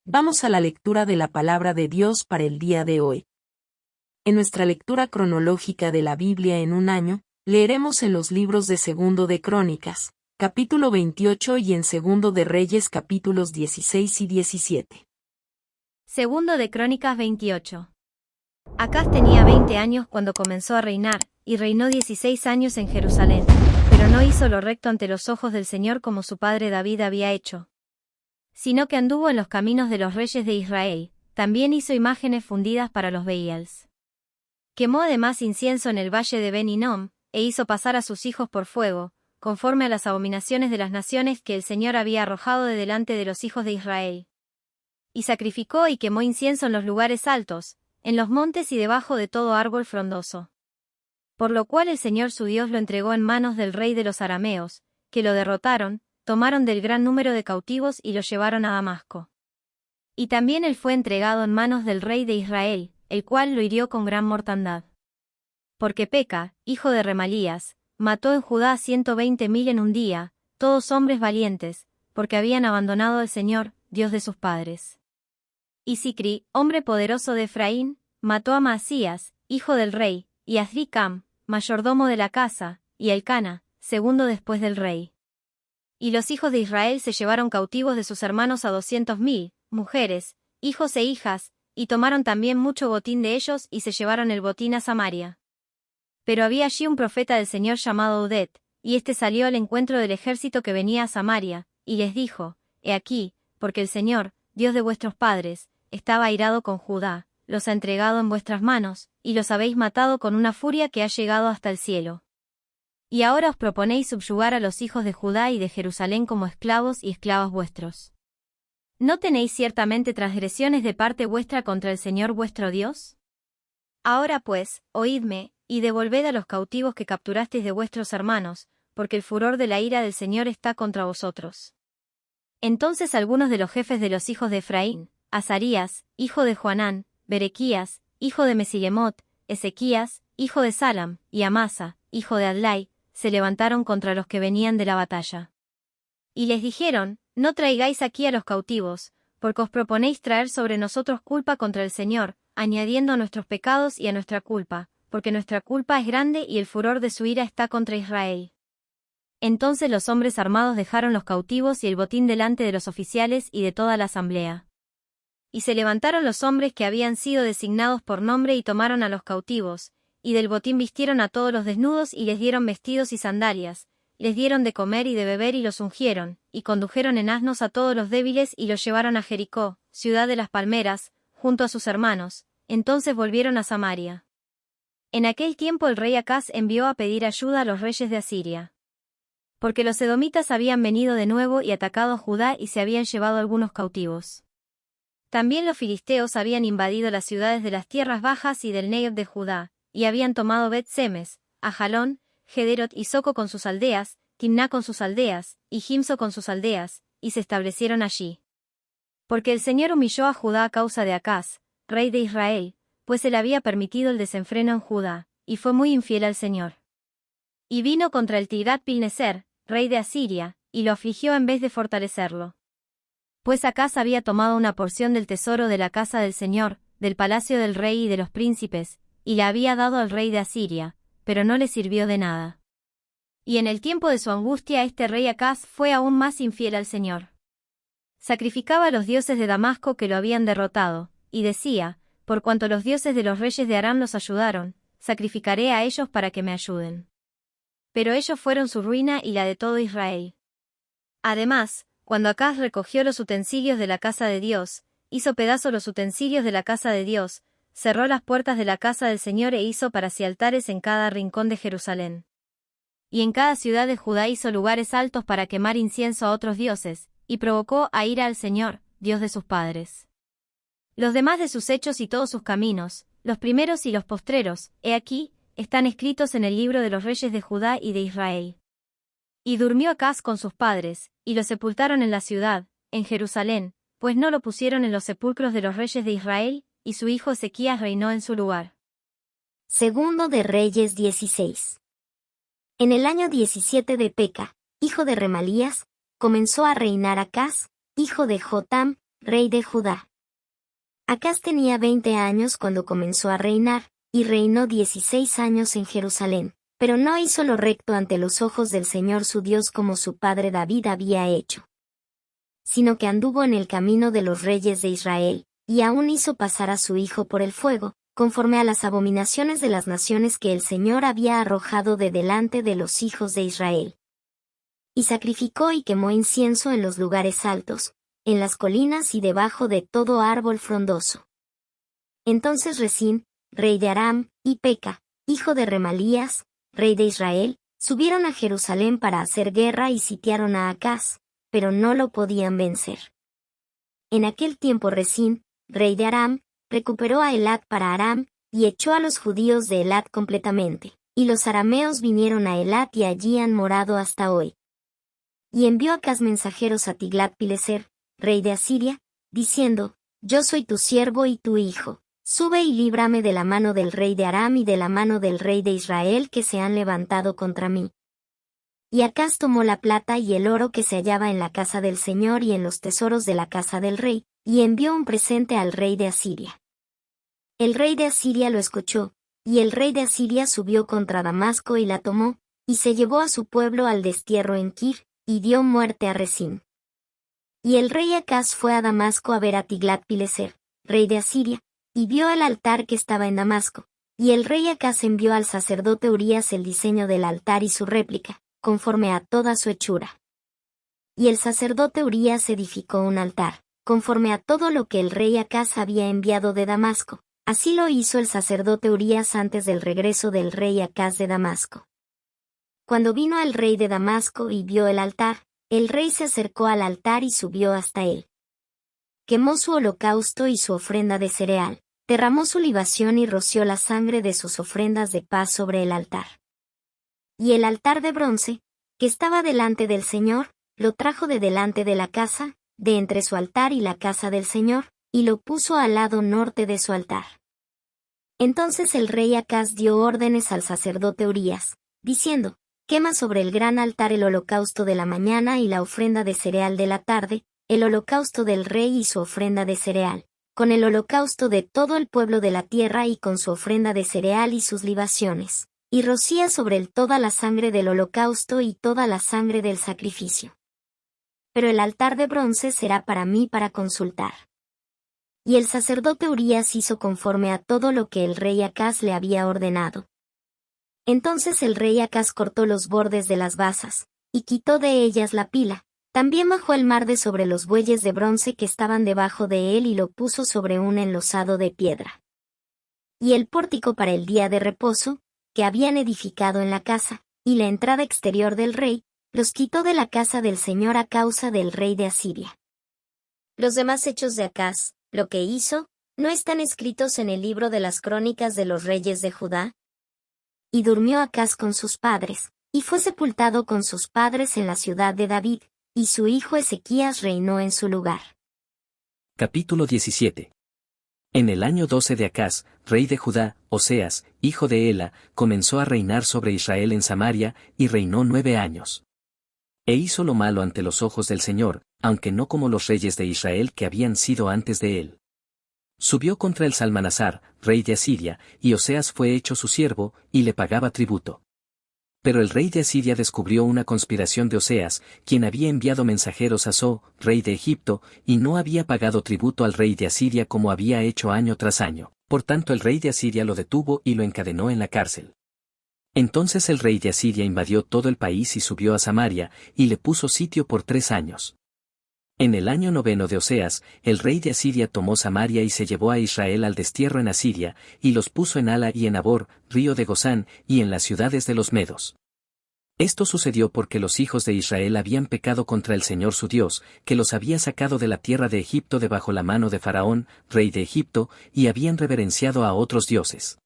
Vamos a la lectura de la palabra de Dios para el día de hoy. En nuestra lectura cronológica de la Biblia en un año, leeremos en los libros de Segundo de Crónicas, capítulo 28 y en Segundo de Reyes capítulos 16 y 17. Segundo de Crónicas 28. Acaz tenía 20 años cuando comenzó a reinar, y reinó 16 años en Jerusalén, pero no hizo lo recto ante los ojos del Señor como su padre David había hecho, sino que anduvo en los caminos de los reyes de Israel. También hizo imágenes fundidas para los Baals. Quemó además incienso en el valle de Ben Hinnom, e hizo pasar a sus hijos por fuego, conforme a las abominaciones de las naciones que el Señor había arrojado de delante de los hijos de Israel. Y sacrificó y quemó incienso en los lugares altos, en los montes y debajo de todo árbol frondoso. Por lo cual el Señor su Dios lo entregó en manos del rey de los arameos, que lo derrotaron, tomaron del gran número de cautivos y lo llevaron a Damasco. Y también él fue entregado en manos del rey de Israel, el cual lo hirió con gran mortandad. Porque Peca, hijo de Remalías, mató en Judá 120.000 en un día, todos hombres valientes, porque habían abandonado al Señor, Dios de sus padres. Y Sicri, hombre poderoso de Efraín, mató a Maasías, hijo del rey, y a Azricam, mayordomo de la casa, y a Elcana, segundo después del rey. Y los hijos de Israel se llevaron cautivos de sus hermanos a 200.000, mujeres, hijos e hijas, y tomaron también mucho botín de ellos y se llevaron el botín a Samaria. Pero había allí un profeta del Señor llamado Udet, y éste salió al encuentro del ejército que venía a Samaria, y les dijo: He aquí, porque el Señor, Dios de vuestros padres, estaba airado con Judá, los ha entregado en vuestras manos, y los habéis matado con una furia que ha llegado hasta el cielo. Y ahora os proponéis subyugar a los hijos de Judá y de Jerusalén como esclavos y esclavas vuestros. ¿No tenéis ciertamente transgresiones de parte vuestra contra el Señor vuestro Dios? Ahora pues, oídme, y devolved a los cautivos que capturasteis de vuestros hermanos, porque el furor de la ira del Señor está contra vosotros. Entonces algunos de los jefes de los hijos de Efraín, Azarías, hijo de Joanán, Berequías, hijo de Mesilemot, Ezequías, hijo de Salam, y Amasa, hijo de Adlai, se levantaron contra los que venían de la batalla. Y les dijeron: No traigáis aquí a los cautivos, porque os proponéis traer sobre nosotros culpa contra el Señor, añadiendo a nuestros pecados y a nuestra culpa, porque nuestra culpa es grande y el furor de su ira está contra Israel. Entonces los hombres armados dejaron los cautivos y el botín delante de los oficiales y de toda la asamblea. Y se levantaron los hombres que habían sido designados por nombre y tomaron a los cautivos, y del botín vistieron a todos los desnudos y les dieron vestidos y sandalias, les dieron de comer y de beber y los ungieron, y condujeron en asnos a todos los débiles y los llevaron a Jericó, ciudad de las palmeras, junto a sus hermanos. Entonces volvieron a Samaria. En aquel tiempo el rey Acaz envió a pedir ayuda a los reyes de Asiria. Porque los edomitas habían venido de nuevo y atacado a Judá y se habían llevado algunos cautivos. También los filisteos habían invadido las ciudades de las tierras bajas y del Negev de Judá, y habían tomado Bet-Semes, Ajalón, Gederot y Soco con sus aldeas, Timná con sus aldeas, y Gimso con sus aldeas, y se establecieron allí. Porque el Señor humilló a Judá a causa de Acaz, rey de Israel, pues él había permitido el desenfreno en Judá, y fue muy infiel al Señor. Y vino contra el Tiglat-Pilneser, rey de Asiria, y lo afligió en vez de fortalecerlo. Pues Acaz había tomado una porción del tesoro de la casa del Señor, del palacio del rey y de los príncipes, y la había dado al rey de Asiria, pero no le sirvió de nada. Y en el tiempo de su angustia este rey Acaz fue aún más infiel al Señor. Sacrificaba a los dioses de Damasco que lo habían derrotado, y decía: Por cuanto los dioses de los reyes de Aram los ayudaron, sacrificaré a ellos para que me ayuden. Pero ellos fueron su ruina y la de todo Israel. Además, cuando Acaz recogió los utensilios de la casa de Dios, hizo pedazos los utensilios de la casa de Dios, cerró las puertas de la casa del Señor e hizo para sí altares en cada rincón de Jerusalén. Y en cada ciudad de Judá hizo lugares altos para quemar incienso a otros dioses, y provocó a ira al Señor, Dios de sus padres. Los demás de sus hechos y todos sus caminos, los primeros y los postreros, he aquí, están escritos en el libro de los reyes de Judá y de Israel. Y durmió Acaz con sus padres, y lo sepultaron en la ciudad, en Jerusalén, pues no lo pusieron en los sepulcros de los reyes de Israel, y su hijo Ezequías reinó en su lugar. Segundo de Reyes 16. En el año 17 de Peca, hijo de Remalías, comenzó a reinar Acaz, hijo de Jotam, rey de Judá. Acaz tenía 20 años cuando comenzó a reinar, y reinó 16 años en Jerusalén, pero no hizo lo recto ante los ojos del Señor su Dios como su padre David había hecho, sino que anduvo en el camino de los reyes de Israel, y aún hizo pasar a su hijo por el fuego, conforme a las abominaciones de las naciones que el Señor había arrojado de delante de los hijos de Israel. Y sacrificó y quemó incienso en los lugares altos, en las colinas y debajo de todo árbol frondoso. Entonces Resín, rey de Aram, y Peca, hijo de Remalías, rey de Israel, subieron a Jerusalén para hacer guerra y sitiaron a Acaz, pero no lo podían vencer. En aquel tiempo Resín, rey de Aram, recuperó a Elat para Aram, y echó a los judíos de Elat completamente, y los arameos vinieron a Elat y allí han morado hasta hoy. Y envió Acaz mensajeros a Tiglat-Pileser, rey de Asiria, diciendo, Yo soy tu siervo y tu hijo, sube y líbrame de la mano del rey de Aram y de la mano del rey de Israel que se han levantado contra mí. Y Acaz tomó la plata y el oro que se hallaba en la casa del Señor y en los tesoros de la casa del rey, y envió un presente al rey de Asiria. El rey de Asiria lo escuchó, y el rey de Asiria subió contra Damasco y la tomó, y se llevó a su pueblo al destierro en Kir, y dio muerte a Resín. Y el rey Acaz fue a Damasco a ver a Tiglat-Pileser, rey de Asiria, y vio el altar que estaba en Damasco, y el rey Acaz envió al sacerdote Urías el diseño del altar y su réplica, conforme a toda su hechura. Y el sacerdote Urías edificó un altar, conforme a todo lo que el rey Acaz había enviado de Damasco. Así lo hizo el sacerdote Urías antes del regreso del rey Acaz de Damasco. Cuando vino el rey de Damasco y vio el altar, el rey se acercó al altar y subió hasta él. Quemó su holocausto y su ofrenda de cereal, derramó su libación y roció la sangre de sus ofrendas de paz sobre el altar. Y el altar de bronce, que estaba delante del Señor, lo trajo de delante de la casa, de entre su altar y la casa del Señor, y lo puso al lado norte de su altar. Entonces el rey Acaz dio órdenes al sacerdote Urías, diciendo, Quema sobre el gran altar el holocausto de la mañana y la ofrenda de cereal de la tarde, el holocausto del rey y su ofrenda de cereal, con el holocausto de todo el pueblo de la tierra y con su ofrenda de cereal y sus libaciones, y rocía sobre él toda la sangre del holocausto y toda la sangre del sacrificio. Pero el altar de bronce será para mí para consultar. Y el sacerdote Urías hizo conforme a todo lo que el rey Acaz le había ordenado. Entonces el rey Acaz cortó los bordes de las basas, y quitó de ellas la pila. También bajó el mar de sobre los bueyes de bronce que estaban debajo de él y lo puso sobre un enlosado de piedra. Y el pórtico para el día de reposo, que habían edificado en la casa, y la entrada exterior del rey, los quitó de la casa del Señor a causa del rey de Asiria. Los demás hechos de Acaz, lo que hizo, ¿no están escritos en el libro de las crónicas de los reyes de Judá? Y durmió Acaz con sus padres, y fue sepultado con sus padres en la ciudad de David, y su hijo Ezequías reinó en su lugar. Capítulo 17. En el año 12 de Acaz, rey de Judá, Oseas, hijo de Ela, comenzó a reinar sobre Israel en Samaria, y reinó 9 años. E hizo lo malo ante los ojos del Señor, aunque no como los reyes de Israel que habían sido antes de él. Subió contra el Salmanasar, rey de Asiria, y Oseas fue hecho su siervo, y le pagaba tributo. Pero el rey de Asiria descubrió una conspiración de Oseas, quien había enviado mensajeros a So, rey de Egipto, y no había pagado tributo al rey de Asiria como había hecho año tras año. Por tanto el rey de Asiria lo detuvo y lo encadenó en la cárcel. Entonces el rey de Asiria invadió todo el país y subió a Samaria, y le puso sitio por 3 años. En el año 9 de Oseas, el rey de Asiria tomó Samaria y se llevó a Israel al destierro en Asiria, y los puso en Hala y en Abor, río de Gozán, y en las ciudades de los medos. Esto sucedió porque los hijos de Israel habían pecado contra el Señor su Dios, que los había sacado de la tierra de Egipto debajo la mano de Faraón, rey de Egipto, y habían reverenciado a otros dioses.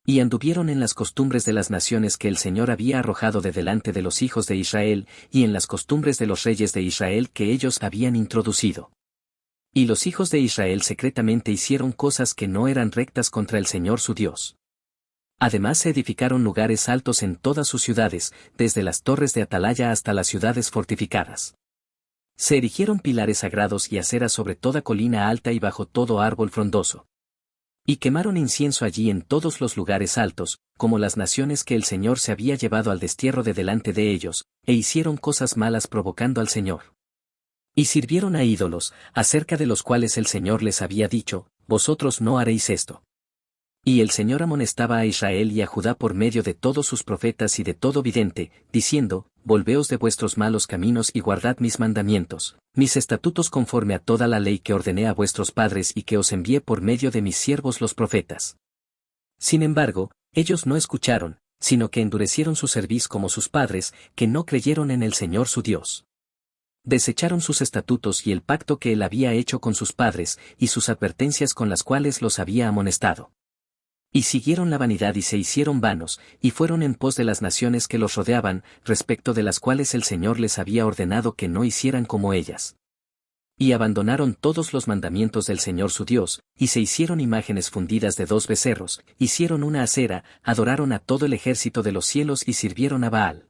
Y anduvieron en las costumbres de las naciones que el Señor había arrojado de delante de los hijos de Israel, y en las costumbres de los reyes de Israel que ellos habían introducido. Y los hijos de Israel secretamente hicieron cosas que no eran rectas contra el Señor su Dios. Además se edificaron lugares altos en todas sus ciudades, desde las torres de atalaya hasta las ciudades fortificadas. Se erigieron pilares sagrados y aceras sobre toda colina alta y bajo todo árbol frondoso. Y quemaron incienso allí en todos los lugares altos, como las naciones que el Señor se había llevado al destierro de delante de ellos, e hicieron cosas malas provocando al Señor. Y sirvieron a ídolos, acerca de los cuales el Señor les había dicho, vosotros no haréis esto. Y el Señor amonestaba a Israel y a Judá por medio de todos sus profetas y de todo vidente, diciendo, volveos de vuestros malos caminos y guardad mis mandamientos, mis estatutos conforme a toda la ley que ordené a vuestros padres y que os envié por medio de mis siervos los profetas. Sin embargo, ellos no escucharon, sino que endurecieron su cerviz como sus padres, que no creyeron en el Señor su Dios. Desecharon sus estatutos y el pacto que él había hecho con sus padres, y sus advertencias con las cuales los había amonestado. Y siguieron la vanidad y se hicieron vanos, y fueron en pos de las naciones que los rodeaban, respecto de las cuales el Señor les había ordenado que no hicieran como ellas. Y abandonaron todos los mandamientos del Señor su Dios, y se hicieron imágenes fundidas de 2 becerros, hicieron una acera, adoraron a todo el ejército de los cielos y sirvieron a Baal.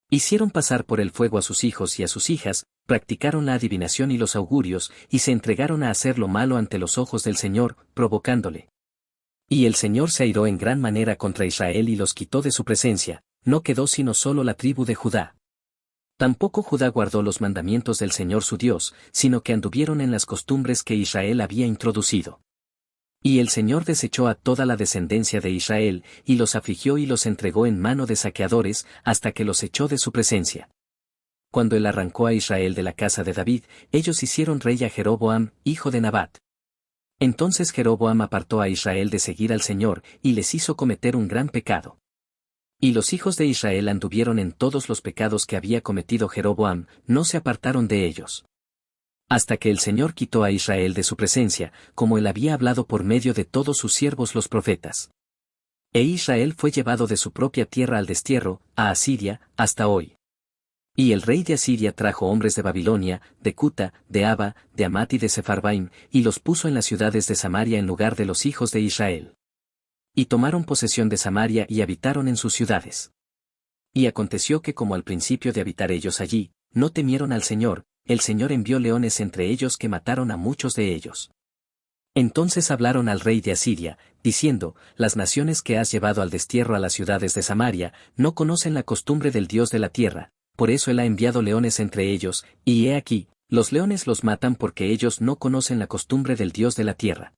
Hicieron pasar por el fuego a sus hijos y a sus hijas, practicaron la adivinación y los augurios, y se entregaron a hacer lo malo ante los ojos del Señor, provocándole. Y el Señor se airó en gran manera contra Israel y los quitó de su presencia, no quedó sino solo la tribu de Judá. Tampoco Judá guardó los mandamientos del Señor su Dios, sino que anduvieron en las costumbres que Israel había introducido. Y el Señor desechó a toda la descendencia de Israel, y los afligió y los entregó en mano de saqueadores, hasta que los echó de su presencia. Cuando él arrancó a Israel de la casa de David, ellos hicieron rey a Jeroboam, hijo de Nabat. Entonces Jeroboam apartó a Israel de seguir al Señor, y les hizo cometer un gran pecado. Y los hijos de Israel anduvieron en todos los pecados que había cometido Jeroboam, no se apartaron de ellos. Hasta que el Señor quitó a Israel de su presencia, como él había hablado por medio de todos sus siervos los profetas. E Israel fue llevado de su propia tierra al destierro, a Asiria, hasta hoy. Y el rey de Asiria trajo hombres de Babilonia, de Cuta, de Aba, de Amat y de Sepharvaim, y los puso en las ciudades de Samaria en lugar de los hijos de Israel. Y tomaron posesión de Samaria y habitaron en sus ciudades. Y aconteció que como al principio de habitar ellos allí, no temieron al Señor, el Señor envió leones entre ellos que mataron a muchos de ellos. Entonces hablaron al rey de Asiria, diciendo, las naciones que has llevado al destierro a las ciudades de Samaria, no conocen la costumbre del Dios de la tierra, por eso él ha enviado leones entre ellos, y he aquí, los leones los matan porque ellos no conocen la costumbre del Dios de la tierra.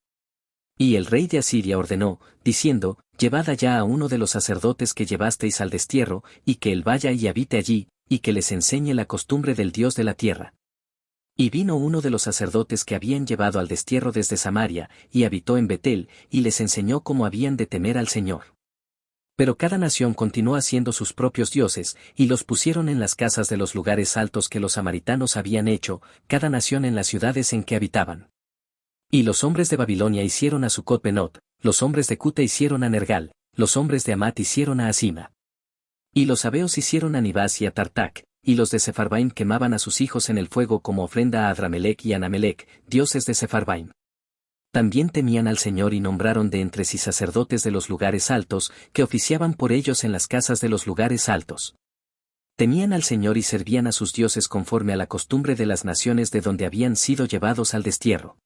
Y el rey de Asiria ordenó, diciendo, llevad allá a uno de los sacerdotes que llevasteis al destierro, y que él vaya y habite allí, y que les enseñe la costumbre del Dios de la tierra. Y vino uno de los sacerdotes que habían llevado al destierro desde Samaria, y habitó en Betel, y les enseñó cómo habían de temer al Señor. Pero cada nación continuó haciendo sus propios dioses, y los pusieron en las casas de los lugares altos que los samaritanos habían hecho, cada nación en las ciudades en que habitaban. Y los hombres de Babilonia hicieron a Sucot-Benot, los hombres de Cuta hicieron a Nergal, los hombres de Amat hicieron a Asima. Y los sabeos hicieron a Nibás y a Tartac, y los de Sepharvaim quemaban a sus hijos en el fuego como ofrenda a Adramelec y a Anamelec, dioses de Sepharvaim. También temían al Señor y nombraron de entre sí sacerdotes de los lugares altos, que oficiaban por ellos en las casas de los lugares altos. Temían al Señor y servían a sus dioses conforme a la costumbre de las naciones de donde habían sido llevados al destierro.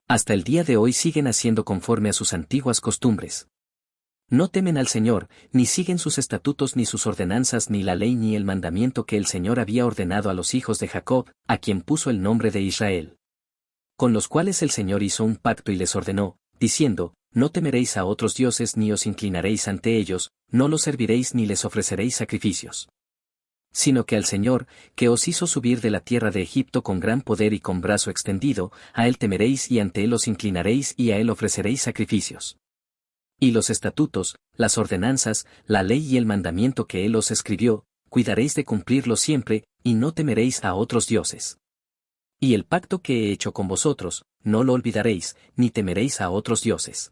Hasta el día de hoy siguen haciendo conforme a sus antiguas costumbres. No temen al Señor, ni siguen sus estatutos ni sus ordenanzas ni la ley ni el mandamiento que el Señor había ordenado a los hijos de Jacob, a quien puso el nombre de Israel. Con los cuales el Señor hizo un pacto y les ordenó, diciendo, no temeréis a otros dioses ni os inclinaréis ante ellos, no los serviréis ni les ofreceréis sacrificios. Sino que al Señor, que os hizo subir de la tierra de Egipto con gran poder y con brazo extendido, a él temeréis y ante él os inclinaréis y a él ofreceréis sacrificios. Y los estatutos, las ordenanzas, la ley y el mandamiento que él os escribió, cuidaréis de cumplirlos siempre, y no temeréis a otros dioses. Y el pacto que he hecho con vosotros, no lo olvidaréis, ni temeréis a otros dioses.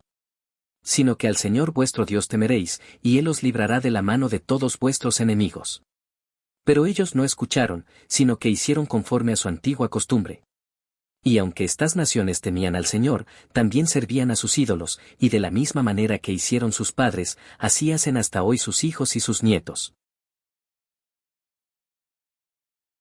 Sino que al Señor vuestro Dios temeréis, y él os librará de la mano de todos vuestros enemigos. Pero ellos no escucharon, sino que hicieron conforme a su antigua costumbre. Y aunque estas naciones temían al Señor, también servían a sus ídolos, y de la misma manera que hicieron sus padres, así hacen hasta hoy sus hijos y sus nietos.